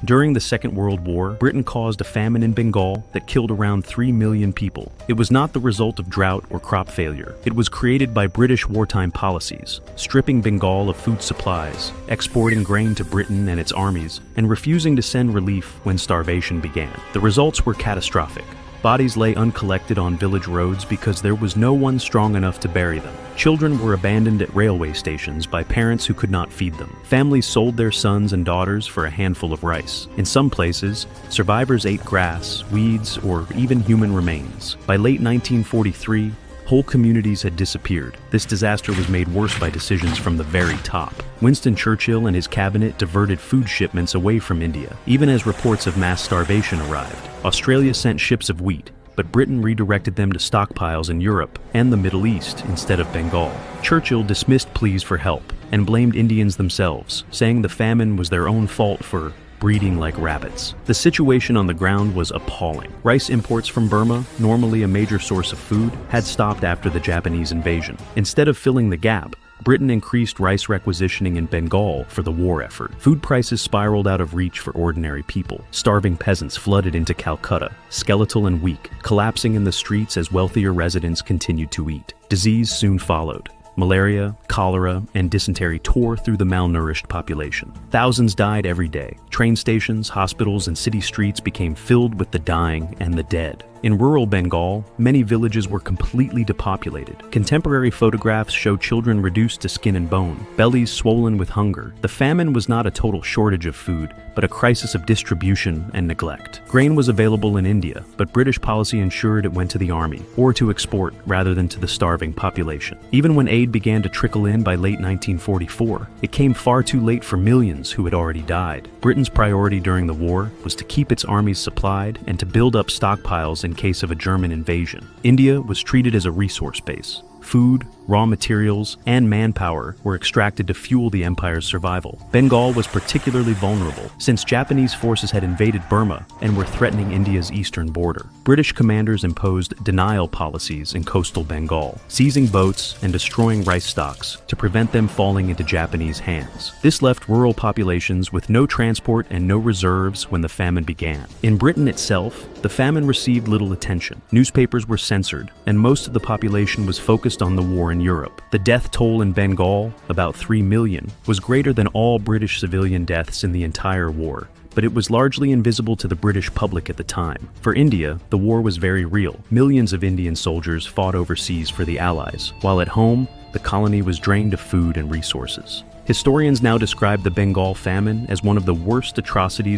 During the Second World War, Britain caused a famine in Bengal that killed around 3 million people. It was not the result of drought or crop failure. It was created by British wartime policies, stripping Bengal of food supplies, exporting grain to Britain and its armies, and refusing to send relief when starvation began. The results were catastrophic. Bodies lay uncollected on village roads because there was no one strong enough to bury them. Children were abandoned at railway stations by parents who could not feed them. Families sold their sons and daughters for a handful of rice. In some places, survivors ate grass, weeds, or even human remains. By late 1943, whole communities had disappeared. This disaster was made worse by decisions from the very top. Winston Churchill and his cabinet diverted food shipments away from India, even as reports of mass starvation arrived. Australia sent ships of wheat, but Britain redirected them to stockpiles in Europe and the Middle East instead of Bengal. Churchill dismissed pleas for help and blamed Indians themselves, saying the famine was their own fault for breeding like rabbits. The situation on the ground was appalling. Rice imports from Burma, normally a major source of food, had stopped after the Japanese invasion. Instead of filling the gap, Britain increased rice requisitioning in Bengal for the war effort. Food prices spiraled out of reach for ordinary people. Starving peasants flooded into Calcutta, skeletal and weak, collapsing in the streets as wealthier residents continued to eat. Disease soon followed. Malaria, cholera, and dysentery tore through the malnourished population. Thousands died every day. Train stations, hospitals, and city streets became filled with the dying and the dead. In rural Bengal, many villages were completely depopulated. Contemporary photographs show children reduced to skin and bone, bellies swollen with hunger. The famine was not a total shortage of food, but a crisis of distribution and neglect. Grain was available in India, but British policy ensured it went to the army, or to export rather than to the starving population. Even when aid began to trickle in by late 1944, it came far too late for millions who had already died. Britain's priority during the war was to keep its armies supplied and to build up stockpiles in case of a German invasion. India was treated as a resource base. Food, raw materials, and manpower were extracted to fuel the empire's survival. Bengal was particularly vulnerable, since Japanese forces had invaded Burma and were threatening India's eastern border. British commanders imposed denial policies in coastal Bengal, seizing boats and destroying rice stocks to prevent them falling into Japanese hands. This left rural populations with no transport and no reserves when the famine began. In Britain itself, the famine received little attention. Newspapers were censored, and most of the population was focused on the war in Europe. The death toll in Bengal, about 3 million, was greater than all British civilian deaths in the entire war, but it was largely invisible to the British public at the time. For India, the war was very real. Millions of Indian soldiers fought overseas for the Allies, while at home, the colony was drained of food and resources. Historians now describe the Bengal famine as one of the worst atrocities